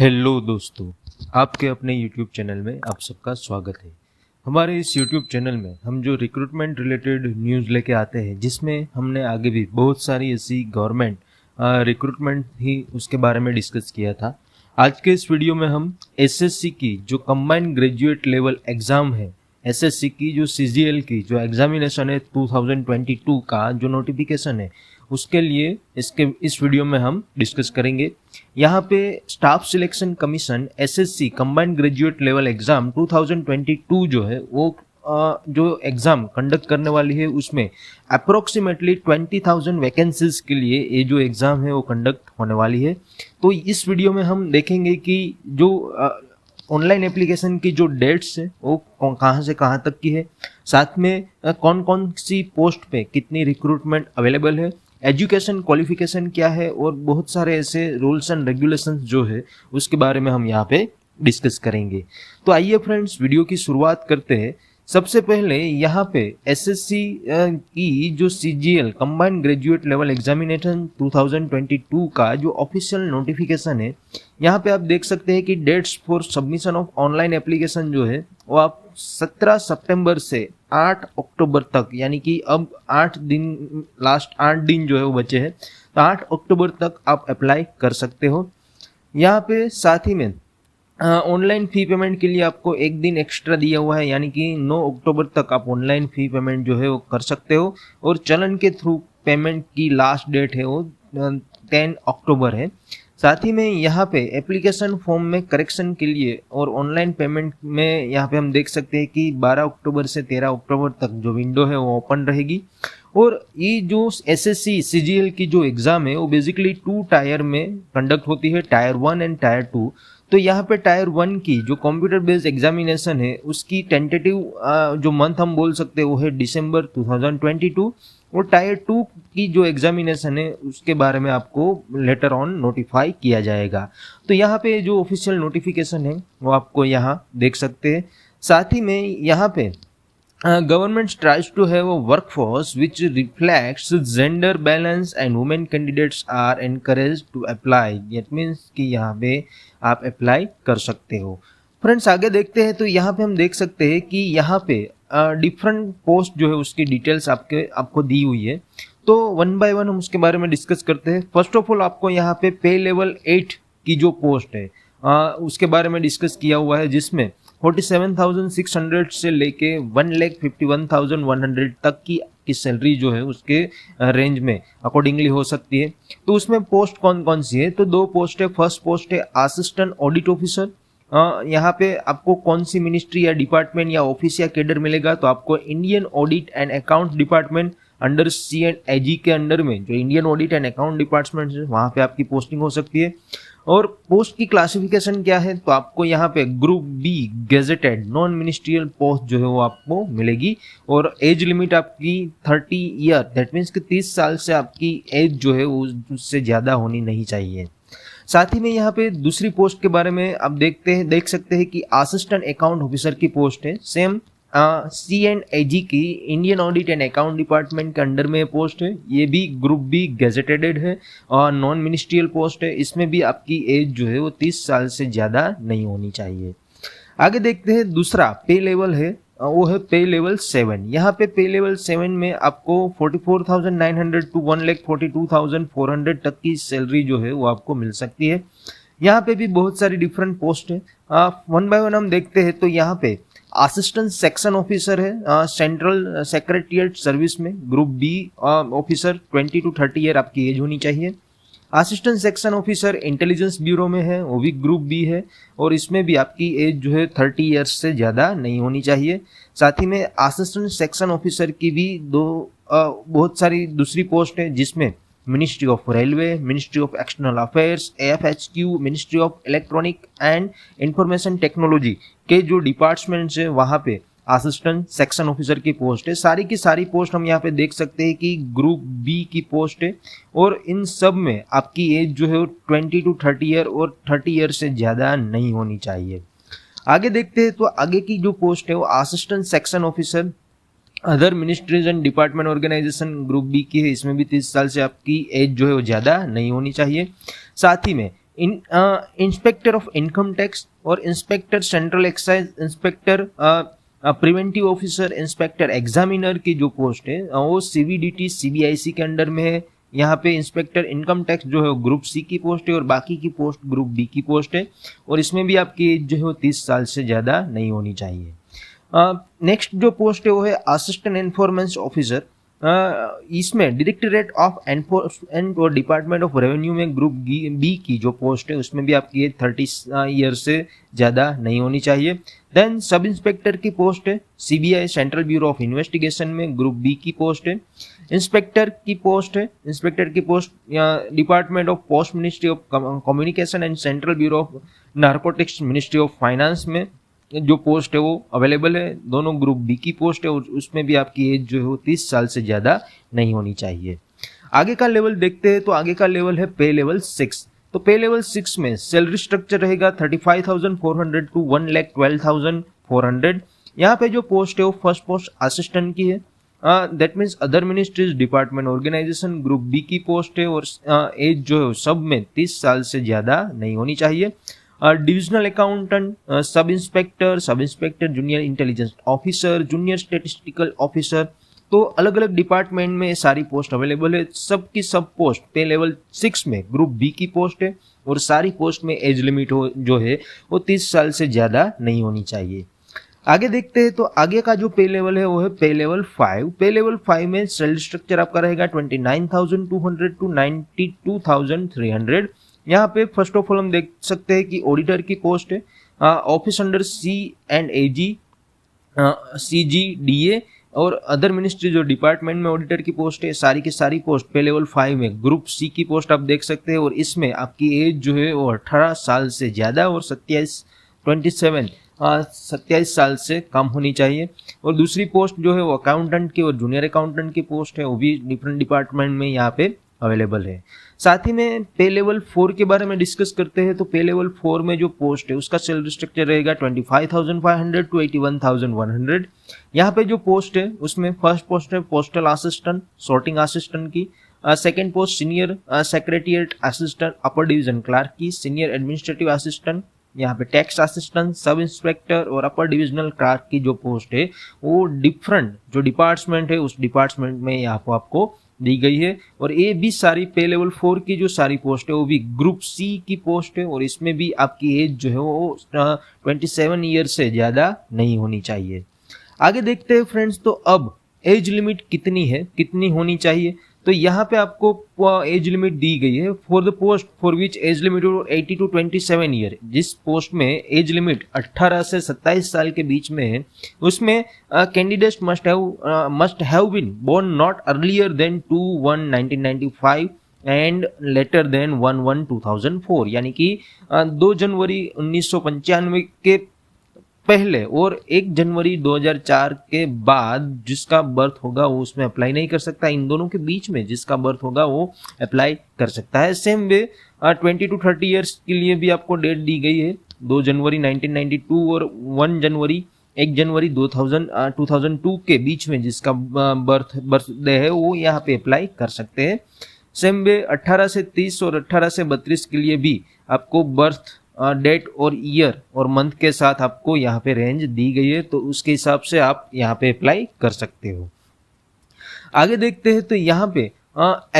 Hello दोस्तों, आपके अपने YouTube चैनल में आप सबका स्वागत है। हमारे इस YouTube चैनल में हम जो रिक्रूटमेंट रिलेटेड न्यूज़ लेके आते हैं, जिसमें हमने आगे भी बहुत सारी ऐसी गवर्नमेंट रिक्रूटमेंट ही उसके बारे में डिस्कस किया था। आज के इस वीडियो में हम एसएससी की जो कंबाइंड ग्रेजुएट लेवल एग्ज़ाम है, एसएससी की जो सीजीएल की जो एग्जामिनेशन है 2022 का जो नोटिफिकेशन है, उसके लिए इस वीडियो में हम डिस्कस करेंगे। यहाँ पे staff selection commission SSC combined graduate level exam 2022 जो है वो जो एग्जाम कंडक्ट करने वाली है, उसमें अप्रोक्सीमेटली 20,000 वैकेंसीज के लिए ये जो एग्जाम है वो कंडक्ट होने वाली है। तो इस वीडियो में हम देखेंगे कि जो ऑनलाइन एप्लीकेशन की जो डेट्स है वो कहाँ से कहाँ तक की है, साथ में कौन कौन सी पोस्ट पे कितनी रिक्रूटमेंट अवेलेबल है, एजुकेशन क्वालिफिकेशन क्या है, और बहुत सारे ऐसे रूल्स एंड रेगुलेशंस जो है उसके बारे में हम यहाँ पे डिस्कस करेंगे। तो आइए फ्रेंड्स, वीडियो की शुरुआत करते हैं। सबसे पहले यहाँ पे एसएससी की जो CGL combined graduate level examination 2022 का जो ऑफिशियल नोटिफिकेशन है, यहाँ पे आप देख सकते हैं कि dates for submission of online application जो है वो आप 17 सितंबर से 8 अक्टूबर तक, यानी कि अब 8 दिन, लास्ट 8 दिन जो है वो बचे हैं, तो 8 अक्टूबर तक आप अप्लाई कर सकते हो। यहाँ पे साथ ही में ऑनलाइन फ़ी पेमेंट के लिए आपको एक दिन एक्स्ट्रा दिया हुआ है, यानी कि 9 अक्टूबर तक आप ऑनलाइन फ़ी पेमेंट जो है वो कर सकते हो, और चलन के थ्रू पेमेंट की लास्ट डेट है वो 10 अक्टूबर है। साथ ही में यहाँ पे एप्लीकेशन फॉर्म में करेक्शन के लिए और ऑनलाइन पेमेंट में यहाँ पे हम देख सकते हैं कि 12 अक्टूबर से 13 अक्टूबर तक जो विंडो है वो ओपन रहेगी। और ये जो एसएससी सीजीएल की जो एग्ज़ाम है वो बेसिकली 2 टायर में कंडक्ट होती है, टायर 1 एंड टायर 2। तो यहाँ पे टायर 1 की जो कंप्यूटर बेस्ड एग्जामिनेशन है उसकी टेंटेटिव जो मंथ हम बोल सकते हैं वो है दिसंबर 2022, और टायर 2 की जो एग्जामिनेशन है उसके बारे में आपको लेटर ऑन नोटिफाई किया जाएगा। तो यहाँ पे जो ऑफिशियल नोटिफिकेशन है वो आपको यहाँ देख सकते हैं। साथ ही में यहाँ पे government tries to have a workforce which reflects gender balance and women candidates are encourage to apply. That means कि यहाँ पे आप अप्लाई कर सकते हो। फ्रेंड्स, आगे देखते हैं तो यहाँ पे हम देख सकते हैं कि यहाँ पे डिफरेंट पोस्ट जो है उसकी डिटेल्स आपको दी हुई है। तो वन बाय वन हम उसके बारे में डिस्कस करते हैं। फर्स्ट ऑफ ऑल आपको यहाँ पे पे लेवल 8 की जो पोस्ट है उसके बारे में डिस्कस किया हुआ है, जिसमें 47,600 से लेके 1,51,100 तक की सैलरी जो है उसके रेंज में अकॉर्डिंगली हो सकती है। तो उसमें पोस्ट कौन कौन सी है, तो 2 पोस्ट है। फर्स्ट पोस्ट है असिस्टेंट ऑडिट ऑफिसर। यहाँ पे आपको कौन सी मिनिस्ट्री या डिपार्टमेंट या ऑफिस या कैडर मिलेगा, तो आपको Indian audit and account department under CNAG के अंडर में जो Indian audit and account department है वहाँ पे आपकी पोस्टिंग हो सकती है। और पोस्ट की क्लासिफिकेशन क्या है, तो आपको यहाँ पे group B gazetted non ministerial post जो है वो आपको मिलेगी, और एज लिमिट आपकी 30 ईयर, दैट मीन्स कि 30 साल से आपकी एज जो है उससे ज़्यादा होनी नहीं चाहिए। साथ ही में यहाँ पे दूसरी पोस्ट के बारे में आप देख सकते हैं कि असिस्टेंट अकाउंट ऑफिसर की पोस्ट है, सेम CNAG की Indian audit and account department के अंडर में पोस्ट है। ये भी ग्रुप बी गेजेटेड है और नॉन मिनिस्ट्रियल पोस्ट है। इसमें भी आपकी एज जो है वो 30 साल से ज़्यादा नहीं होनी चाहिए। आगे देखते हैं, दूसरा पे लेवल है वो है पे लेवल 7। यहाँ पे पे लेवल 7 में आपको 44,900 टू 1,42,400 तक की सैलरी जो है वो आपको मिल सकती है। यहाँ पे भी बहुत सारी डिफरेंट पोस्ट है, वन बाय वन हम देखते हैं। तो यहाँ पे असिस्टेंट सेक्शन ऑफिसर है सेंट्रल सेक्रेटरिएट सर्विस में, group B officer, 20 to 30 year आपकी एज होनी चाहिए। Assistant section officer intelligence bureau में है, वो भी ग्रुप बी है, और इसमें भी आपकी एज जो है 30 ईयर्स से ज़्यादा नहीं होनी चाहिए। साथ ही में असिस्टेंट सेक्शन ऑफिसर की भी बहुत सारी दूसरी पोस्ट है, जिसमें ministry of railway, ministry of external affairs, AFHQ, ministry of electronic and information technology के जो डिपार्टमेंट्स है वहाँ पे असिस्टेंट सेक्शन ऑफिसर की पोस्ट है। सारी की सारी पोस्ट हम यहाँ पे देख सकते हैं कि ग्रुप बी की पोस्ट है, और इन सब में आपकी एज जो है वो 20 to 30 ईयर और 30 ईयर से ज़्यादा नहीं होनी चाहिए। आगे देखते हैं तो आगे की जो पोस्ट है वो assistant section officer other ministries and department organisation group B की है। इसमें भी 30 साल से आपकी एज जो है वो ज़्यादा नहीं होनी चाहिए। साथ ही में इंस्पेक्टर ऑफ इनकम टैक्स और inspector central excise, inspector preventive officer, inspector examiner की जो पोस्ट है वो सीबीडीटी सीबीआईसी के अंडर में है। यहाँ पे इंस्पेक्टर इनकम टैक्स जो है ग्रुप सी की पोस्ट है और बाकी की पोस्ट ग्रुप बी की पोस्ट है, और इसमें भी आपकी एज जो है 30 साल से ज़्यादा नहीं होनी चाहिए। नेक्स्ट जो पोस्ट है वो है असिस्टेंट इन्फॉर्मेंस ऑफिसर। इसमें डायरेक्टरेट ऑफ एनफोर्समेंट और डिपार्टमेंट ऑफ रेवेन्यू में ग्रुप बी की जो पोस्ट है उसमें भी आपकी एज 30 ईयर से ज़्यादा नहीं होनी चाहिए। देन सब इंस्पेक्टर की पोस्ट है CBI central bureau of investigation में ग्रुप बी की पोस्ट है। इंस्पेक्टर की पोस्ट है, इंस्पेक्टर की post department of post ministry of communication and central bureau of narcotics ministry of finance में जो पोस्ट है वो अवेलेबल है। दोनों ग्रुप बी की पोस्ट है और उसमें भी आपकी एज जो है वो 30 साल से ज़्यादा नहीं होनी चाहिए। आगे का लेवल देखते हैं तो आगे का लेवल है पे लेवल 6। तो पे लेवल 6 में सैलरी स्ट्रक्चर रहेगा 35,400 टू 1,12,400। यहाँ पे जो पोस्ट है वो फर्स्ट पोस्ट असिस्टेंट की है, that means other ministries department organisation group B की पोस्ट है और एज जो है सब में 30 साल से ज़्यादा नहीं होनी चाहिए। Divisional accountant, sub inspector, junior intelligence officer, junior statistical officer, तो अलग अलग डिपार्टमेंट में सारी पोस्ट अवेलेबल है। सब की सब पोस्ट पे लेवल 6 में ग्रुप बी की पोस्ट है और सारी पोस्ट में एज लिमिट जो है वो 30 साल से ज़्यादा नहीं होनी चाहिए। आगे देखते हैं तो आगे का जो पे लेवल है वो है पे लेवल 5। पे लेवल 5 में सैलरी स्ट्रक्चर आपका रहेगा 29,200 टू 92,300। यहाँ पे फर्स्ट ऑफ ऑल हम देख सकते हैं कि ऑडिटर की पोस्ट है, office under C and A G, C G D A और अदर मिनिस्ट्री जो डिपार्टमेंट में ऑडिटर की पोस्ट है, सारी की सारी पोस्ट पे लेवल 5 में ग्रुप सी की पोस्ट आप देख सकते हैं और इसमें आपकी एज जो है वो 18 साल से ज़्यादा और 27 साल से कम होनी चाहिए। और दूसरी पोस्ट जो है वो अकाउंटेंट की और जूनियर अकाउंटेंट की पोस्ट है, वो भी डिफरेंट डिपार्टमेंट में यहाँ पे अवेलेबल है। साथ ही में पे लेवल 4 के बारे में डिस्कस करते हैं तो पे लेवल 4 में जो पोस्ट है उसका सैलरी स्ट्रक्चर रहेगा 25,500 टू 81,100। यहाँ पे जो पोस्ट है उसमें फर्स्ट पोस्ट है पोस्टल असिस्टेंट सॉर्टिंग असिस्टेंट की, second post senior secretariat assistant upper division clerk की, सीनियर एडमिनिस्ट्रेटिव असिस्टेंट, यहाँ पे टैक्स असिस्टेंट, सब इंस्पेक्टर और अपर डिविजनल क्लार्क की जो पोस्ट है वो डिफरेंट जो डिपार्टमेंट है उस डिपार्टमेंट में यहाँ पर आपको दी गई है। और ये भी सारी पे लेवल 4 की जो सारी पोस्ट है वो भी ग्रुप सी की पोस्ट है और इसमें भी आपकी एज जो है वो 27 ईयर से ज़्यादा नहीं होनी चाहिए। आगे देखते हैं फ्रेंड्स, तो अब एज लिमिट कितनी है, कितनी होनी चाहिए। तो यहाँ पे आपको एज लिमिट दी गई है for the post for which age limit 80 to 27 year. जिस पोस्ट में एज लिमिट 18 से 27 साल के बीच में है उसमें candidate must have been born not earlier than 2/1/1995 and later than 1/1/2004, यानी कि 2 जनवरी 1995 के पहले और 1 जनवरी 2004 के बाद जिसका बर्थ होगा वो उसमें अप्लाई नहीं कर सकता। इन दोनों के बीच में जिसका बर्थ होगा वो अप्लाई कर सकता है। सेम वे 20 टू 30 ईयर्स के लिए भी आपको डेट दी गई है 2 जनवरी 1992 और 1 जनवरी 2002 के बीच में जिसका बर्थडे है वो यहाँ पे अप्लाई कर सकते हैं। सेम वे 18 से 30 और 18 से 32 के लिए भी आपको बर्थ डेट और ईयर और मंथ के साथ आपको यहाँ पे रेंज दी गई है, तो उसके हिसाब से आप यहाँ पे अप्लाई कर सकते हो। आगे देखते हैं तो यहाँ पे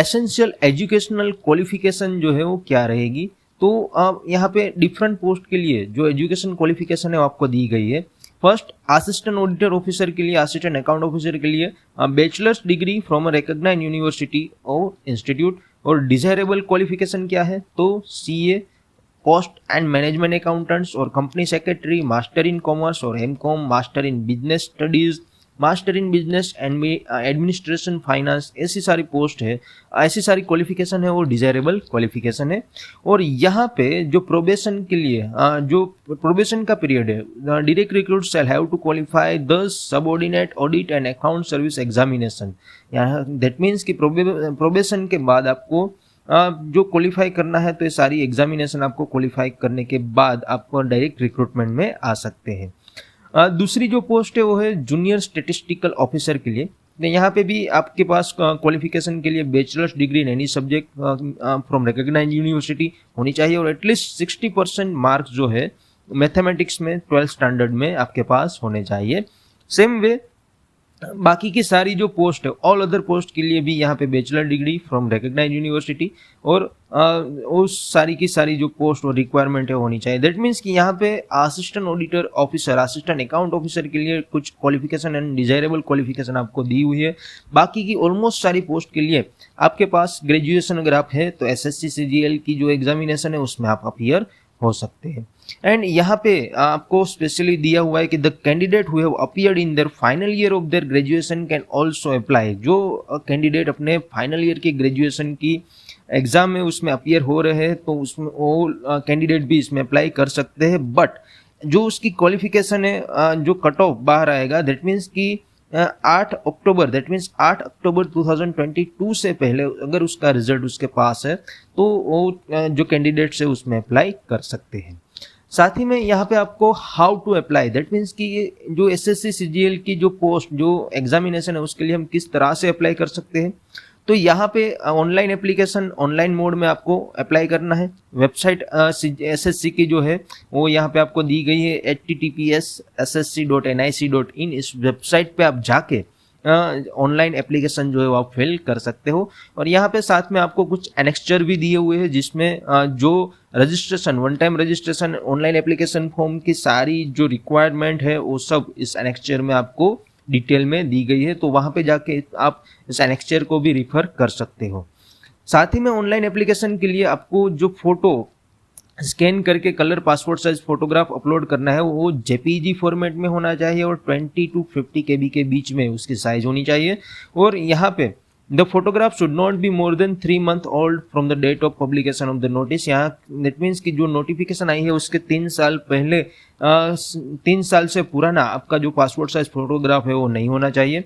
एसेंशियल एजुकेशनल क्वालिफिकेशन जो है वो क्या रहेगी। तो यहाँ पे डिफरेंट पोस्ट के लिए जो एजुकेशन क्वालिफिकेशन है वो आपको दी गई है। फर्स्ट असिस्टेंट ऑडिटर ऑफिसर के लिए, असिस्टेंट अकाउंट ऑफिसर के लिए bachelors degree from a recognized university और इंस्टीट्यूट। और डिजायरेबल क्वालिफिकेशन क्या है, तो CA, cost and management accountants और company secretary, master in commerce और MCom, master in business studies, master in business and administration finance, ऐसी सारी पोस्ट है, ऐसी सारी क्वालिफिकेशन है वो डिजायरेबल क्वालिफिकेशन है। और यहाँ पे जो प्रोबेशन के लिए जो प्रोबेशन का पीरियड है, direct recruit shall have to qualify the subordinate audit and account service examination. यहाँ दैट मीन्स कि प्रोबेशन के बाद आपको जो क्वालिफाई करना है तो ये सारी एग्जामिनेशन आपको क्वालिफाई करने के बाद आपको डायरेक्ट रिक्रूटमेंट में आ सकते हैं। दूसरी जो पोस्ट है वो है जूनियर स्टेटिस्टिकल ऑफिसर के लिए। तो यहाँ पे भी आपके पास क्वालिफिकेशन के लिए bachelors degree in any subject from recognised university होनी चाहिए और एटलीस्ट 60% मार्क्स जो है मैथमेटिक्स में 12th स्टैंडर्ड में आपके पास होने चाहिए। सेम वे बाकी की सारी जो पोस्ट है, ऑल अदर पोस्ट के लिए भी यहाँ पे bachelor degree from recognised university और उस सारी की सारी जो पोस्ट और रिक्वायरमेंट है होनी चाहिए। दैट मीन्स कि यहाँ पे assistant auditor officer, assistant account officer के लिए कुछ क्वालिफिकेशन एंड डिजायरेबल क्वालिफिकेशन आपको दी हुई है। बाकी की ऑलमोस्ट सारी पोस्ट के लिए आपके पास ग्रेजुएशन अगर आप है तो एसएससी सीजीएल की जो एग्जामिनेशन है उसमें आप अपीयर हो सकते हैं। एंड यहाँ पे आपको स्पेशली दिया हुआ है कि the candidate who have appeared in their final year of their graduation can also apply. जो कैंडिडेट अपने फाइनल ईयर की ग्रेजुएशन की एग्जाम में उसमें अपीयर हो रहे हैं तो उसमें वो कैंडिडेट भी इसमें अप्लाई कर सकते हैं। बट जो उसकी क्वालिफिकेशन है, जो कट ऑफ बाहर आएगा, दैट मीन्स कि 8 अक्टूबर, दैट मीन्स 8 अक्टूबर 2022 से पहले अगर उसका रिजल्ट उसके पास है तो वो जो कैंडिडेट्स है उसमें अप्लाई कर सकते हैं। साथ ही में यहाँ पे आपको how to apply, that means कि ये जो एसएससी सीजीएल की जो पोस्ट जो एग्जामिनेशन है उसके लिए हम किस तरह से अप्लाई कर सकते हैं। तो यहाँ पे ऑनलाइन एप्लीकेशन ऑनलाइन मोड में आपको अप्लाई करना है। वेबसाइट एसएससी की जो है वो यहाँ पे आपको दी गई है https://ssc.nic.in। इस वेबसाइट पे आप जाके ऑनलाइन एप्लीकेशन जो है वो आप फिल कर सकते हो। और यहाँ पे साथ में आपको कुछ एनेक्स्चर भी दिए हुए हैं जिसमें जो registration, one time registration, online application form की सारी जो रिक्वायरमेंट है वो सब इस एनेक्स्चर में आपको डिटेल में दी गई है। तो वहाँ पे जाके आप इस एनेक्स्चर को भी रिफर कर सकते हो। साथ ही में ऑनलाइन एप्लीकेशन के लिए आपको जो फोटो स्कैन करके colour passport size photograph upload करना है वो जेपीजी फॉर्मेट में होना चाहिए और 20 to 50 KB के बीच में उसकी साइज होनी चाहिए। और यहाँ पे the photograph should not be more than 3 months old from the date of publication of the notice. यहाँ दैट मीन्स कि जो नोटिफिकेशन आई है उसके 3 साल पहले 3 साल से पुराना आपका जो पासपोर्ट साइज फोटोग्राफ है वो नहीं होना चाहिए।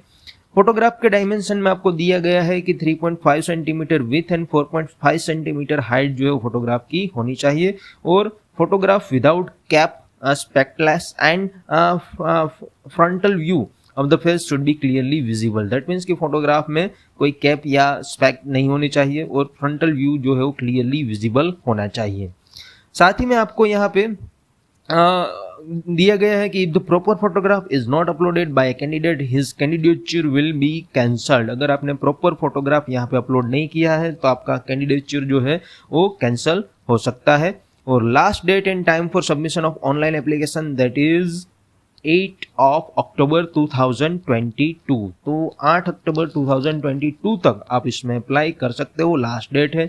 फोटोग्राफ के डायमेंशन में आपको दिया गया है कि 3.5 centimeter width and 4.5 centimeter height जो है वो फोटोग्राफ की होनी चाहिए। और photograph without cap, spectacleless and frontal view of the face should be clearly visible. That means कि फोटोग्राफ में कोई कैप या स्पेक नहीं होनी चाहिए और फ्रंटल व्यू जो है वो क्लियरली विजिबल होना चाहिए। साथ ही में आपको यहाँ पे दिया गया है कि if the proper photograph is not uploaded bye candidate his candidature will be cancelled. अगर आपने प्रॉपर फोटोग्राफ यहाँ पे अपलोड नहीं किया है तो आपका कैंडिडेचर जो है वो कैंसल हो सकता है। और last date and time for submission of online application that is 8 October 2022। तो 8 अक्टूबर 2022 तक आप इसमें अप्लाई कर सकते हो, लास्ट डेट है,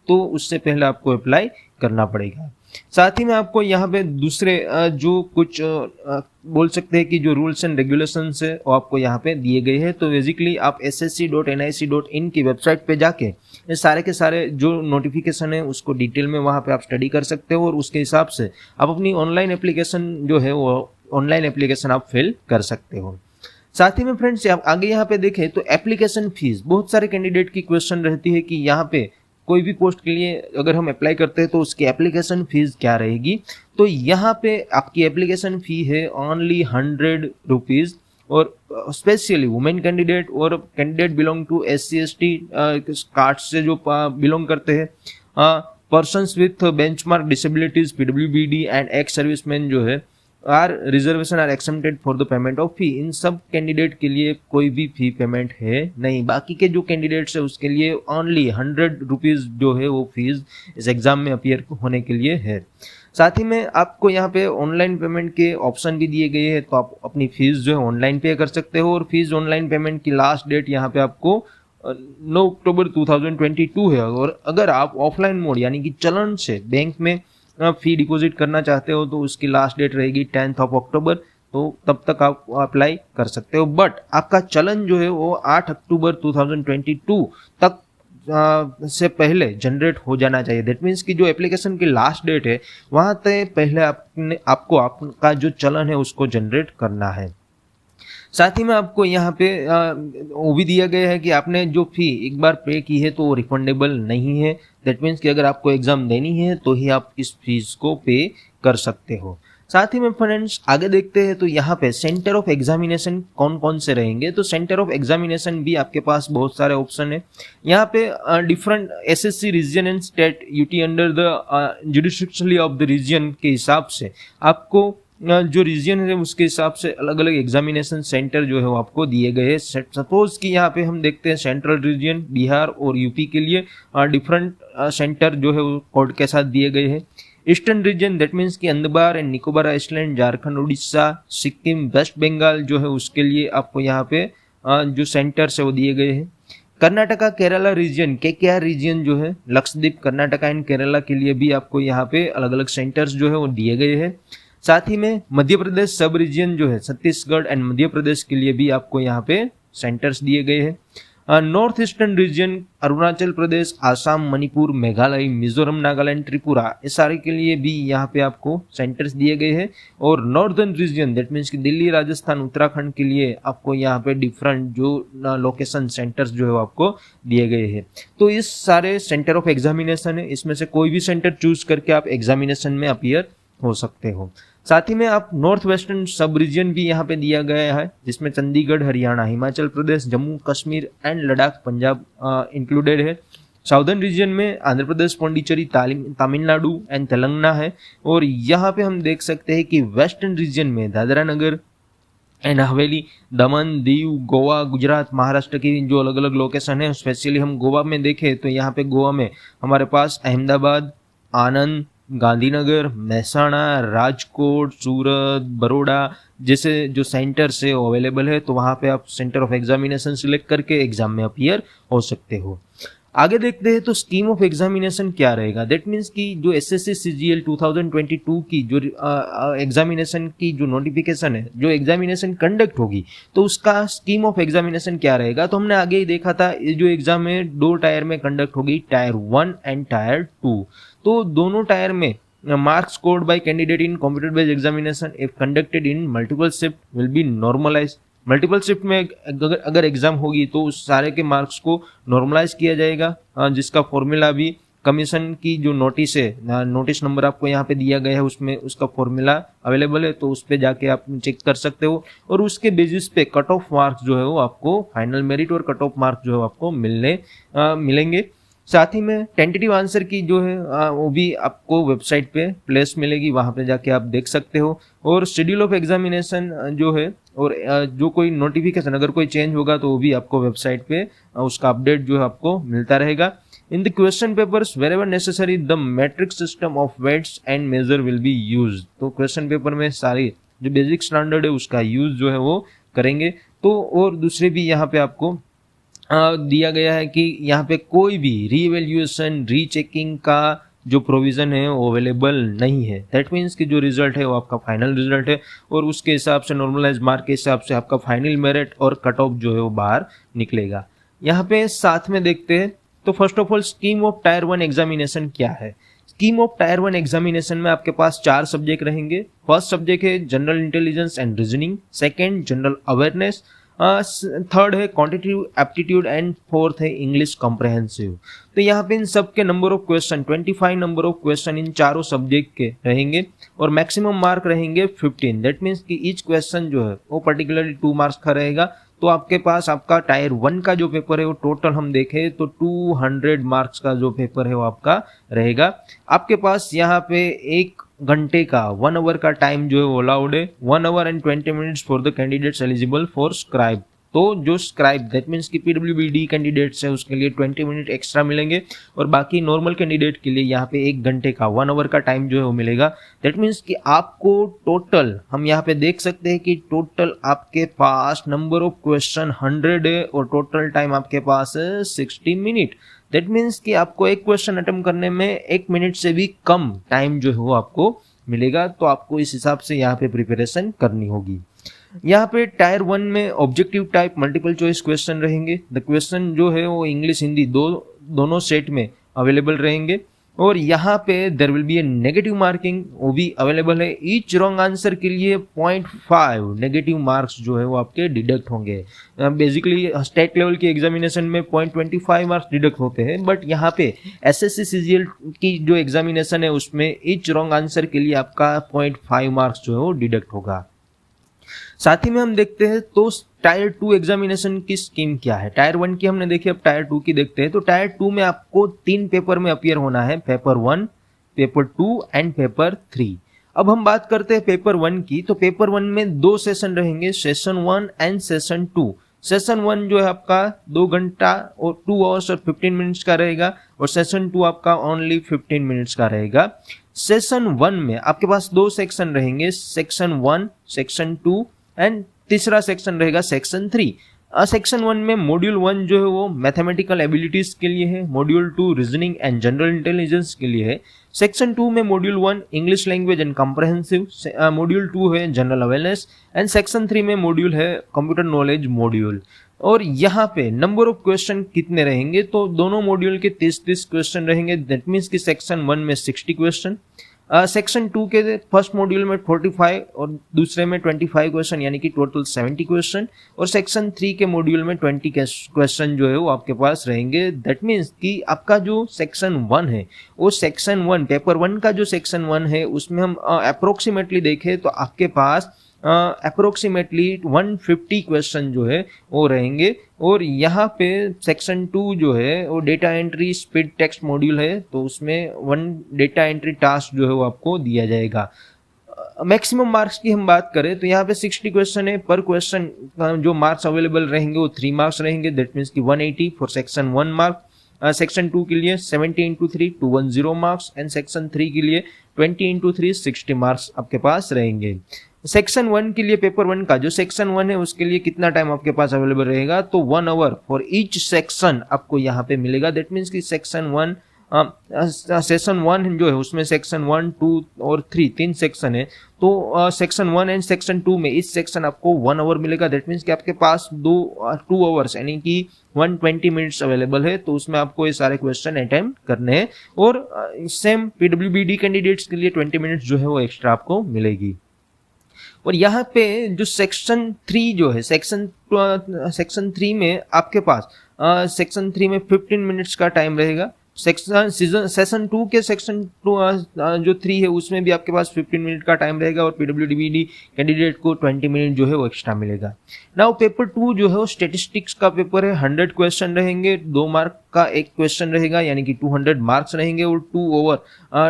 तो उससे पहले आपको अप्लाई करना पड़ेगा। साथ ही में आपको यहाँ पे दूसरे जो कुछ बोल सकते हैं कि जो रूल्स एंड रेगुलेशंस है वो आपको यहाँ पे दिए गए हैं। तो बेसिकली आप ssc.nic.in की वेबसाइट पे जाके ये सारे के सारे जो नोटिफिकेशन है उसको डिटेल में वहाँ पे आप स्टडी कर सकते हो और उसके हिसाब से आप अपनी ऑनलाइन एप्लीकेशन जो है वो ऑनलाइन एप्लीकेशन आप फिल कर सकते हो। साथ ही में फ्रेंड्स आप आगे यहाँ पे देखें तो एप्लीकेशन फीस, बहुत सारे कैंडिडेट की क्वेश्चन रहती है कि यहाँ पे कोई भी पोस्ट के लिए अगर हम अप्लाई करते हैं तो उसकी एप्लीकेशन फीस क्या रहेगी। तो यहाँ पे आपकी एप्लीकेशन फी है ओनली 100 रुपीज़। और स्पेशली वुमेन कैंडिडेट और candidate belong to SC/ST caste से जो बिलोंग करते हैं, persons with benchmark disabilities PWBD and ex serviceman जो है reservation are accepted for the payment of fee. इन सब कैंडिडेट के लिए कोई भी फी पेमेंट है नहीं। बाकी के जो कैंडिडेट्स है उसके लिए ओनली 100 रुपीज़ जो है वो फीस इस एग्जाम में अपीयर होने के लिए है। साथ ही में आपको यहाँ पे ऑनलाइन पेमेंट के ऑप्शन भी दिए गए हैं, तो आप अपनी फीस जो है ऑनलाइन पे कर सकते हो। और फीस ऑनलाइन पेमेंट की लास्ट डेट यहाँ पे आपको 9 अक्टूबर 2022 है। और अगर आप ऑफलाइन मोड यानी कि चलन से बैंक में फी डिपॉजिट करना चाहते हो तो उसकी लास्ट डेट रहेगी 10 अक्टूबर, तो तब तक आप अप्लाई कर सकते हो। बट आपका चलन जो है वो 8 अक्टूबर 2022 तक से पहले जनरेट हो जाना चाहिए। दैट मीन्स कि जो एप्लीकेशन की लास्ट डेट है वहाँ तक पहले आपको आपका जो चलन है उसको जनरेट करना है। साथ ही में आपको यहाँ पे वो भी दिया गया है कि आपने जो फी एक बार पे की है तो वो रिफंडेबल नहीं है। दैट मीन्स कि अगर आपको एग्जाम देनी है तो ही आप इस फीस को पे कर सकते हो। साथ ही में फ्रेंड्स आगे देखते हैं तो यहाँ पे सेंटर ऑफ एग्जामिनेशन कौन कौन से रहेंगे। तो सेंटर ऑफ एग्जामिनेशन भी आपके पास बहुत सारे ऑप्शन है। यहाँ पे different SSC region and state UT under the judicially of the region के हिसाब से आपको जो रीजन है उसके हिसाब से अलग अलग एग्जामिनेशन सेंटर जो है वो आपको दिए गए हैं। सपोज कि यहाँ पे हम देखते हैं सेंट्रल रीजन बिहार और यूपी के लिए डिफरेंट सेंटर जो है वो कोड के साथ दिए गए हैं। ईस्टर्न रीजन दैट मीन्स कि अंदमान एंड निकोबार आइलैंड, झारखंड, उड़ीसा, सिक्किम, वेस्ट बंगाल जो है उसके लिए आपको यहाँ पे जो सेंटर्स है वो दिए गए हैं। Karnataka Kerala region KKR region जो है लक्षद्वीप, कर्नाटका एंड केरला के लिए भी आपको यहाँ पे अलग अलग सेंटर्स जो है वो दिए गए हैं। साथ ही में मध्य प्रदेश सब रीजन जो है छत्तीसगढ़ एंड मध्य प्रदेश के लिए भी आपको यहाँ पे सेंटर्स दिए गए हैं। North eastern region Arunachal Pradesh, Assam, Manipur, Meghalaya, Mizoram, Nagaland, Tripura, ये सारे के लिए भी यहाँ पे आपको सेंटर्स दिए गए हैं। और नॉर्दर्न रीजन दैट मीन्स कि दिल्ली, राजस्थान, उत्तराखंड के लिए आपको यहाँ पे डिफरेंट जो लोकेशन सेंटर्स जो है वो आपको दिए गए हैं। तो इस सारे सेंटर ऑफ एग्जामिनेशन है, इसमें से कोई भी सेंटर चूज करके आप एग्जामिनेशन में अपीयर हो सकते हो। साथ ही में आप नॉर्थ वेस्टर्न सब रीजन भी यहाँ पे दिया गया है, जिसमें चंडीगढ़, हरियाणा, हिमाचल प्रदेश, जम्मू कश्मीर एंड लद्दाख, पंजाब इंक्लूडेड है। साउदर्न रीजन में आंध्र प्रदेश, पौंडीचेरी, तमिलनाडु एंड तेलंगाना है। और यहाँ पे हम देख सकते हैं कि वेस्टर्न रीजन में दादरा नगर एंड हवेली, दमन, दीव, गोवा, गुजरात, महाराष्ट्र की जो अलग अलग लोकेशन है। स्पेशली हम गोवा में देखें तो यहाँ पे गोवा में हमारे पास अहमदाबाद, आनंद, गांधीनगर, महसाणा, राजकोट, सूरत, बड़ौदा जैसे जो सेंटर्स है वो अवेलेबल है। तो वहाँ पे आप सेंटर ऑफ एग्जामिनेशन सिलेक्ट करके एग्जाम में अपीयर हो सकते हो। आगे देखते हैं तो स्कीम ऑफ एग्जामिनेशन क्या रहेगा। दैट मीन्स कि जो एसएससी सीजीएल 2022 की जो एग्जामिनेशन की जो नोटिफिकेशन है, जो एग्जामिनेशन कंडक्ट होगी, तो उसका स्कीम ऑफ एग्जामिनेशन क्या रहेगा। तो हमने आगे ही देखा था ये जो एग्जाम है 2 टायर में कंडक्ट होगी, टायर 1 एंड टायर 2। तो दोनों टायर में marks scored by candidate in computer based examination if conducted in multiple shift will be normalize. Multiple shift में अगर एग्जाम होगी तो उस सारे के मार्क्स को नॉर्मलाइज किया जाएगा, जिसका फॉर्मूला भी कमीशन की जो नोटिस है, नोटिस नंबर आपको यहाँ पे दिया गया है, उसमें उसका फॉर्मूला अवेलेबल है, तो उस पे जाके आप चेक कर सकते हो। और उसके बेसिस पे कट ऑफ मार्क्स जो है वो आपको फाइनल मेरिट और कट ऑफ मार्क्स जो है आपको मिलेंगे। साथ ही में टेंटेटिव आंसर की जो है वो भी आपको वेबसाइट पे प्लेस मिलेगी, वहाँ पे जाके आप देख सकते हो। और शेड्यूल ऑफ एग्जामिनेशन जो है और जो कोई नोटिफिकेशन अगर कोई चेंज होगा तो वो भी आपको वेबसाइट पे उसका अपडेट जो है आपको मिलता रहेगा। In the question papers wherever necessary the metric system of weights and measure will be use. तो क्वेश्चन पेपर में सारे जो बेसिक स्टैंडर्ड है उसका यूज जो है वो करेंगे। तो और दूसरे भी यहाँ पे आपको दिया गया है कि यहाँ पे कोई भी रीवैल्यूएशन, रीचेकिंग का जो प्रोविजन है वो अवेलेबल नहीं है। दैट मीन्स कि जो रिजल्ट है वो आपका फाइनल रिजल्ट है और उसके हिसाब से नॉर्मलाइज मार्क के हिसाब से आपका फाइनल मेरिट और कट ऑफ जो है वो बाहर निकलेगा। यहाँ पे साथ में देखते हैं तो first of all scheme of tyre 1 examination क्या है। स्कीम ऑफ टायर 1 एग्जामिनेशन में आपके पास 4 सब्जेक्ट रहेंगे। फर्स्ट सब्जेक्ट है general intelligence and reasoning, second general awareness, third है क्वांटिटेटिव एप्टीट्यूड एंड फोर्थ है इंग्लिश कॉम्प्रहेंसिव। तो यहाँ पे इन सब के number of question 25 number of question in चारों सब्जेक्ट के रहेंगे और मैक्सिमम मार्क रहेंगे 15। दैट मीन्स कि ईच क्वेश्चन जो है वो पर्टिकुलरली 2 मार्क्स का रहेगा। तो आपके पास आपका टायर 1 का जो पेपर है वो टोटल हम देखें तो 200 मार्क्स का जो पेपर है वो आपका रहेगा। आपके पास यहाँ पे 1 घंटे का 1 आवर का टाइम जो है वो अलाउड है। 1 our and 20 minutes for the candidates eligible for scribe. तो जो स्क्राइब दैट मीन्स कि PWBD कैंडिडेट्स है उसके लिए 20 मिनट एक्स्ट्रा मिलेंगे और बाकी नॉर्मल कैंडिडेट के लिए यहाँ पे 1 घंटे का 1 आवर का टाइम जो है वो मिलेगा। दैट मीन्स कि आपको टोटल हम यहाँ पे देख सकते हैं कि टोटल आपके पास नंबर ऑफ क्वेश्चन 100 है और टोटल टाइम आपके पास है 60 मिनट। दैट मीन्स कि आपको एक क्वेश्चन अटेम्प्ट करने में 1 मिनट से भी कम टाइम जो है वो आपको मिलेगा। तो आपको इस हिसाब से यहाँ पे प्रिपरेशन करनी होगी। यहाँ पे टायर 1 में objective type multiple choice question रहेंगे। द क्वेश्चन जो है वो इंग्लिश हिंदी दोनों सेट में अवेलेबल रहेंगे। और यहाँ पे there will be A negative marking, वो भी अवेलेबल है। ईच रॉन्ग आंसर के लिए 0.5 नेगेटिव मार्क्स जो है वो आपके डिडक्ट होंगे। बेसिकली स्टेट लेवल की एग्जामिनेशन में 0.25 मार्क्स डिडक्ट होते हैं, बट यहाँ पे एसएससी सीजीएल की जो एग्जामिनेशन है उसमें ईच रॉन्ग आंसर के लिए आपका 0.5 मार्क्स जो है वो डिडक्ट होगा। साथ ही में हम देखते हैं तो टायर 2 एग्जामिनेशन की स्कीम क्या है। टायर 1 की हमने देखी, अब टायर 2 की देखते हैं। तो टायर 2 में आपको 3 पेपर में अपीयर होना है, पेपर 1, पेपर 2 एंड पेपर 3। अब हम बात करते हैं पेपर 1 की। तो पेपर 1 में 2 सेशन रहेंगे, सेशन 1 एंड सेशन 2। सेशन 1 जो है आपका 2 घंटा और 2 आवर्स और 15 मिनट्स का रहेगा, और सेशन 2 आपका ओनली 15 मिनट्स का रहेगा। सेशन 1 में आपके पास 2 सेक्शन रहेंगे, सेक्शन 1, सेक्शन 2 एंड तीसरा सेक्शन रहेगा सेक्शन 3। सेक्शन 1 में मॉड्यूल 1 जो है वो मैथमेटिकल एबिलिटीज के लिए है, module 2 reasoning and general intelligence के लिए है। सेक्शन 2 में module 1 English language and comprehensive, module 2 है जनरल अवेयरनेस, एंड सेक्शन 3 में मॉड्यूल है कंप्यूटर नॉलेज मॉड्यूल। और यहाँ पे नंबर ऑफ क्वेश्चन कितने रहेंगे, तो दोनों मॉड्यूल के 30-30 क्वेश्चन रहेंगे। दैट मीन्स कि सेक्शन 1 में 60 क्वेश्चन, सेक्शन 2 के फर्स्ट मॉड्यूल में 45 और दूसरे में 25 क्वेश्चन, यानी कि टोटल 70 क्वेश्चन, और सेक्शन 3 के मॉड्यूल में 20 क्वेश्चन जो है वो आपके पास रहेंगे। दैट मीन्स कि आपका जो सेक्शन 1 है वो सेक्शन 1 पेपर 1 का जो सेक्शन 1 है उसमें हम अप्रोक्सीमेटली देखें तो आपके पास अप्रोक्सीमेटली 150 क्वेश्चन जो है वो रहेंगे। और यहाँ पे सेक्शन 2 जो है वो data entry speed text module है, तो उसमें 1 डेटा एंट्री टास्क जो है वो आपको दिया जाएगा। मैक्सिमम मार्क्स की हम बात करें तो यहाँ पे 60 क्वेश्चन है, पर क्वेश्चन जो मार्क्स अवेलेबल रहेंगे वो 3 मार्क्स रहेंगे। दैट मीन्स कि 180 फॉर सेक्शन 1 मार्क, सेक्शन 2 के लिए 70 इंटू 3 210 मार्क्स, एंड सेक्शन 3 के लिए 20 इंटू 3 60 मार्क्स आपके पास रहेंगे। सेक्शन 1 के लिए पेपर 1 का जो सेक्शन 1 है उसके लिए कितना टाइम आपके पास अवेलेबल रहेगा, तो 1 आवर फॉर ईच सेक्शन आपको यहाँ पे मिलेगा। दैट मीन्स कि सेक्शन 1 सेक्शन 1 जो है उसमें सेक्शन 1, 2 और 3 सेक्शन है, तो सेक्शन 1 एंड सेक्शन 2 में इस सेक्शन आपको 1 आवर मिलेगा। दैट मीन्स कि आपके पास 2 आवर्स यानी कि 120 मिनट्स अवेलेबल है, तो उसमें आपको ये सारे क्वेश्चन अटेम्प्ट करने हैं। और सेम पीडब्ल्यूबीडी कैंडिडेट्स के लिए 20 मिनट्स जो है वो एक्स्ट्रा आपको मिलेगी। और यहाँ पे जो सेक्शन 3 जो है सेक्शन 3 में आपके पास सेक्शन 3 में 15 मिनट्स का टाइम रहेगा। सेशन 2 के सेक्शन 2 जो 3 है उसमें भी आपके पास 15 मिनट का टाइम रहेगा, और पीडब्ल्यूडीबीडी कैंडिडेट को 20 मिनट जो है वो एक्स्ट्रा मिलेगा। नाउ पेपर 2 जो है वो स्टेटिस्टिक्स का पेपर है, 100 क्वेश्चन रहेंगे, 2 मार्क का एक क्वेश्चन रहेगा, यानी कि 200 मार्क्स रहेंगे, और 2 ओवर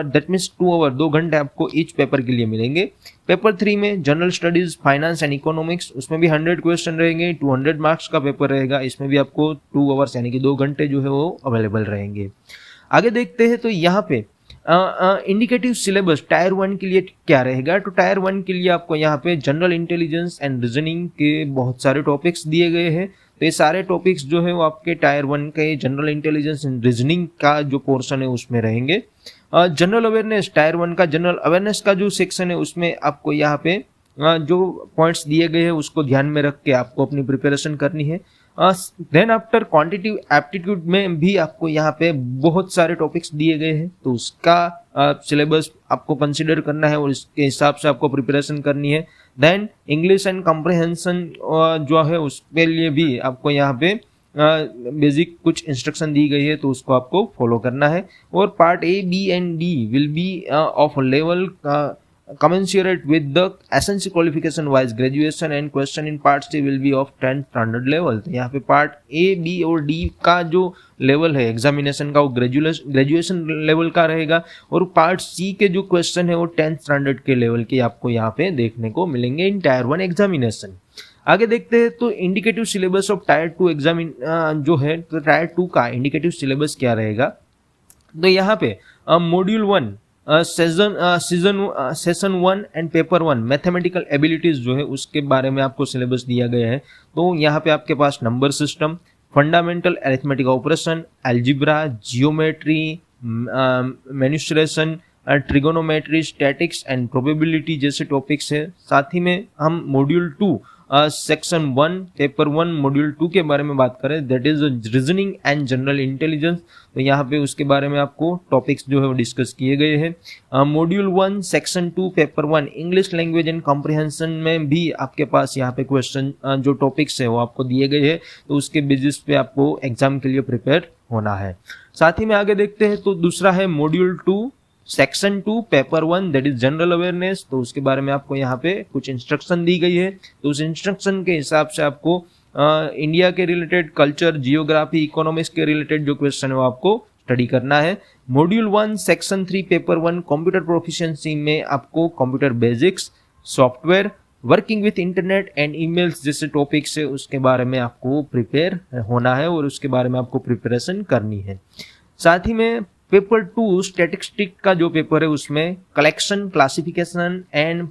दैट मीन्स 2 ओवर 2 घंटे आपको ईच पेपर के लिए मिलेंगे। पेपर 3 में general studies, finance and economics, उसमें भी 100 क्वेश्चन रहेंगे, 200 मार्क्स का पेपर रहेगा, इसमें भी आपको 2 आवर्स यानी कि 2 घंटे जो है वो अवेलेबल रहेंगे। आगे देखते हैं तो यहाँ पे इंडिकेटिव सिलेबस टायर 1 के लिए क्या रहेगा। तो टायर 1 के लिए आपको यहाँ पे जनरल इंटेलिजेंस एंड रीजनिंग के बहुत सारे टॉपिक्स दिए गए हैं, तो ये सारे टॉपिक्स जो है वो आपके टायर 1 के जनरल इंटेलिजेंस एंड रीजनिंग का जो पोर्शन है उसमें रहेंगे। जनरल अवेयरनेस, टायर 1 का जनरल अवेयरनेस का जो सेक्शन है उसमें आपको यहाँ पे जो पॉइंट्स दिए गए हैं उसको ध्यान में रख के आपको अपनी प्रिपरेशन करनी है। देन आफ्टर क्वांटिटेटिव एप्टीट्यूड में भी आपको यहाँ पे बहुत सारे टॉपिक्स दिए गए हैं, तो उसका सिलेबस आपको कंसिडर करना है और इसके हिसाब से आपको प्रिपरेशन करनी है। देन इंग्लिश एंड कॉम्प्रहेंशन जो है उसके लिए भी आपको यहाँ पे बेसिक कुछ इंस्ट्रक्शन दी गई है, तो उसको आपको फॉलो करना है। और part A, B and D will be of level commensurate with the SNC qualification wise graduation, and question in part C will be of 10th standard level। तो यहाँ पे पार्ट ए, बी और D का जो level है examination का वो graduation level का रहेगा, और पार्ट सी के जो क्वेश्चन है वो 10th स्टैंडर्ड के लेवल के आपको यहाँ पे देखने को मिलेंगे इन टायर 1 एग्जामिनेशन। आगे देखते हैं तो indicative syllabus of tyre 2 examine जो है, तो टायर 2 का इंडिकेटिव सिलेबस क्या रहेगा। तो यहाँ पे module 1 session 1 and paper 1 mathematical abilities जो है उसके बारे में आपको सिलेबस दिया गया है। तो यहाँ पे आपके पास number system, fundamental arithmetic operation, algebra, geometry, mensuration, trigonometry, statics and probability जैसे टॉपिक्स है। साथ ही में हम मॉड्यूल 2 सेक्शन 1 पेपर 1 मॉड्यूल 2 के बारे में बात करें, that is reasoning and general intelligence, तो यहाँ पे उसके बारे में आपको टॉपिक्स जो है वो डिस्कस किए गए हैं। Module 1 section 2 paper 1 English language and comprehension में भी आपके पास यहाँ पे क्वेश्चन जो टॉपिक्स है वो आपको दिए गए हैं, तो उसके बेसिस पे आपको एग्जाम के लिए प्रिपेयर होना है। साथ ही में आगे देखते हैं तो दूसरा है module 2 section 2 paper 1 that is general awareness, तो उसके बारे में आपको यहाँ पे कुछ इंस्ट्रक्शन दी गई है, तो उस इंस्ट्रक्शन के हिसाब से आपको इंडिया के रिलेटेड, कल्चर, जियोग्राफी, इकोनॉमिक्स के रिलेटेड जो क्वेश्चन है वो आपको स्टडी करना है। Module 1 section 3 paper 1 computer proficiency में आपको computer basics, software, working with internet and emails जैसे टॉपिक्स है उसके बारे में आपको प्रिपेयर होना है और उसके बारे में आपको प्रिपरेशन करनी है। साथ ही में पेपर 2 स्टैटिस्टिक का जो पेपर है उसमें collection, classification and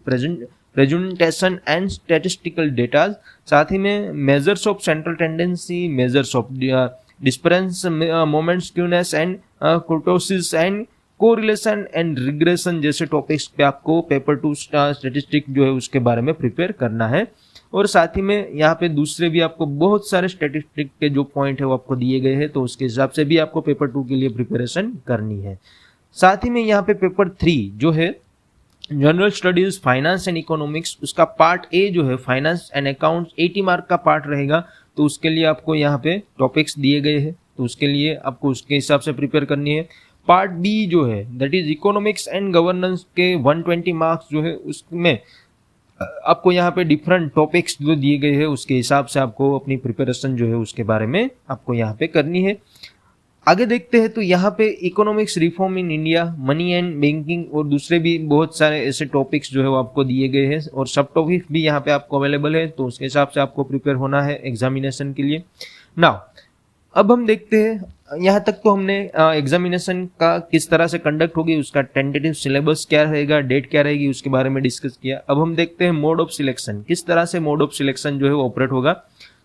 presentation and statistical data, साथ ही में measures of central tendency, measures of dispersion, moments, skewness and kurtosis and correlation and regression जैसे टॉपिक्स पे आपको पेपर 2 स्टैटिस्टिक जो है उसके बारे में प्रिपेयर करना है। और साथ ही में यहाँ पे दूसरे भी आपको बहुत सारे स्टैटिस्टिक के जो पॉइंट है वो आपको दिए गए हैं, तो उसके हिसाब से भी आपको पेपर 2 के लिए प्रिपरेशन करनी है। साथ ही में यहाँ पे पेपर 3 जो है general studies finance and economics, उसका पार्ट ए जो है फाइनेंस एंड अकाउंट्स 80 मार्क का पार्ट रहेगा, तो उसके लिए आपको यहाँ पे टॉपिक्स दिए गए हैं, तो उसके लिए आपको उसके हिसाब से प्रिपेयर करनी है। पार्ट बी जो है that is economics and governance के 120 मार्क्स जो है उसमें आपको यहाँ पे डिफरेंट टॉपिक्स जो दिए गए हैं उसके हिसाब से आपको अपनी प्रिपरेशन जो है उसके बारे में आपको यहाँ पे करनी है। आगे देखते हैं तो यहाँ पे economics reform in India, money and banking और दूसरे भी बहुत सारे ऐसे टॉपिक्स जो है वो आपको दिए गए हैं और सब टॉपिक भी यहाँ पे आपको अवेलेबल है, तो उसके हिसाब से आपको प्रिपेयर होना है एग्जामिनेशन के लिए। नाउ अब हम देखते हैं, यहाँ तक तो हमने एग्जामिनेशन का किस तरह से कंडक्ट होगी, उसका टेंटेटिव सिलेबस क्या रहेगा, डेट क्या रहेगी, उसके बारे में डिस्कस किया। अब हम देखते हैं मोड ऑफ सिलेक्शन, किस तरह से मोड ऑफ सिलेक्शन जो है वो ऑपरेट होगा।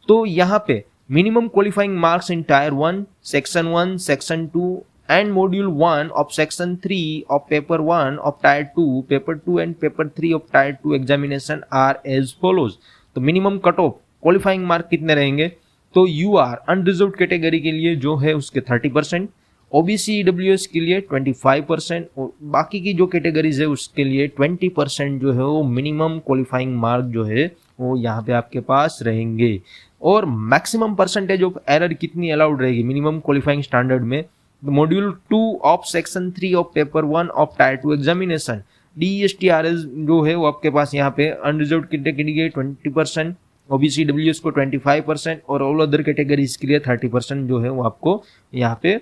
तो यहाँ पे minimum qualifying marks in tyre 1 section 2 and module 1 of section 3 of paper 1 of tier 2 paper 2 and paper 3 of tier 2 examination are as follows। तो minimum cut off qualifying mark कितने रहेंगे, तो यूआर अनरिजर्व्ड कैटेगरी के लिए जो है उसके 30%, ओबीसी ईडब्ल्यूएस के लिए 25% और बाकी की जो कैटेगरीज है उसके लिए 20% जो है वो मिनिमम क्वालिफाइंग मार्क जो है वो यहाँ पे आपके पास रहेंगे। और मैक्सिमम परसेंटेज ऑफ एरर कितनी अलाउड रहेगी मिनिमम क्वालिफाइंग स्टैंडर्ड में, module 2 of section 3 of paper 1 of tyre 2 examination DSTRS जो है वो आपके पास यहाँ पे अनरिजर्व्ड कैटेगरी के 20%, ओबीसी डब्ल्यूएस को 25% और ऑल अदर कैटेगरीज के लिए 30% जो है वो आपको यहाँ पे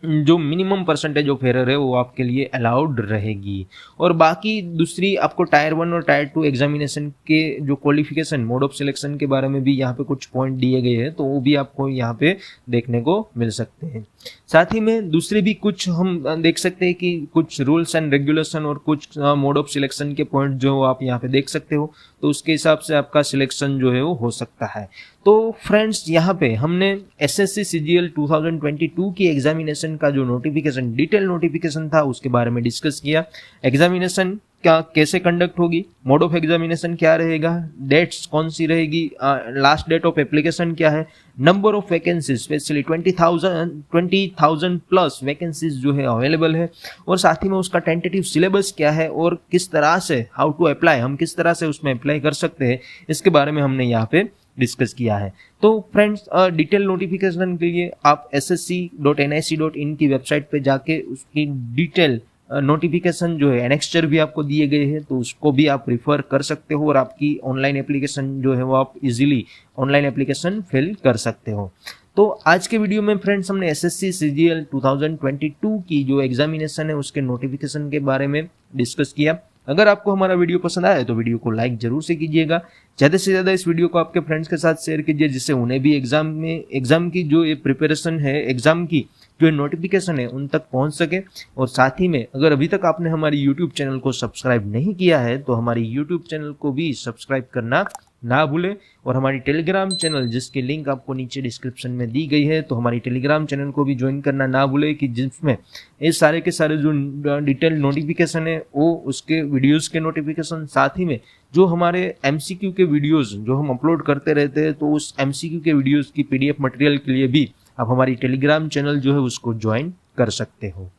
जो मिनिमम परसेंटेज ऑफ एरर है वो आपके लिए अलाउड रहेगी। और बाकी दूसरी आपको टायर 1 और टायर 2 एग्जामिनेशन के जो क्वालिफिकेशन मोड ऑफ सिलेक्शन के बारे में भी यहाँ पे कुछ पॉइंट दिए गए हैं, तो वो भी आपको यहाँ पे देखने को मिल सकते हैं। साथ ही में दूसरे भी कुछ हम देख सकते हैं कि कुछ रूल्स एंड रेगुलेशन और कुछ मोड ऑफ सिलेक्शन के पॉइंट जो आप यहाँ पे देख सकते हो, तो उसके हिसाब से आपका सिलेक्शन जो है वो हो सकता है। तो फ्रेंड्स यहाँ पे हमने एसएससी सीजीएल 2022 की एग्जामिनेशन का जो नोटिफिकेशन, डिटेल नोटिफिकेशन था उसके बारे में डिस्कस किया। एग्जामिनेशन क्या कैसे कंडक्ट होगी, मोड ऑफ एग्जामिनेशन क्या रहेगा, डेट्स कौन सी रहेगी, लास्ट डेट ऑफ एप्लीकेशन क्या है, number of vacancies specially 20,000 plus vacancies जो है अवेलेबल है, और साथ ही में उसका टेंटेटिव सिलेबस क्या है और किस तरह से हाउ टू अप्लाई, हम किस तरह से उसमें अप्लाई कर सकते हैं, इसके बारे में हमने यहाँ पे डिस्कस किया है। तो फ्रेंड्स डिटेल नोटिफिकेशन के लिए आप ssc.nic.in की वेबसाइट पे जाके उसकी डिटेल नोटिफिकेशन जो है एनेक्स्चर भी आपको दिए गए हैं, तो उसको भी आप रिफर कर सकते हो और आपकी ऑनलाइन एप्लीकेशन जो है वो आप इजीली ऑनलाइन एप्लीकेशन फिल कर सकते हो। तो आज के वीडियो में फ्रेंड्स हमने एसएससी सीजीएल 2022 की जो एग्जामिनेशन है उसके नोटिफिकेशन के बारे में डिस्कस किया। अगर आपको हमारा वीडियो पसंद आया तो वीडियो को लाइक जरूर से कीजिएगा, ज़्यादा से ज़्यादा इस वीडियो को आपके फ्रेंड्स के साथ शेयर कीजिए, जिससे उन्हें भी एग्जाम की जो ये प्रिपरेशन है, एग्जाम की जो नोटिफिकेशन है उन तक पहुंच सके। और साथ ही में अगर अभी तक आपने हमारी यूट्यूब चैनल को सब्सक्राइब नहीं किया है तो हमारी यूट्यूब चैनल को भी सब्सक्राइब करना ना भूलें। और हमारी टेलीग्राम चैनल जिसकी लिंक आपको नीचे डिस्क्रिप्शन में दी गई है, तो हमारी टेलीग्राम चैनल को भी ज्वाइन करना ना भूलें, कि जिसमें ये सारे के सारे जो डिटेल नोटिफिकेशन है वो उसके वीडियोस के नोटिफिकेशन, साथ ही में जो हमारे एमसीक्यू के वीडियोस जो हम अपलोड करते रहते हैं, तो उस एमसीक्यू के वीडियोस की पीडीएफ मटेरियल के लिए भी आप हमारी टेलीग्राम चैनल जो है उसको ज्वाइन कर सकते हो।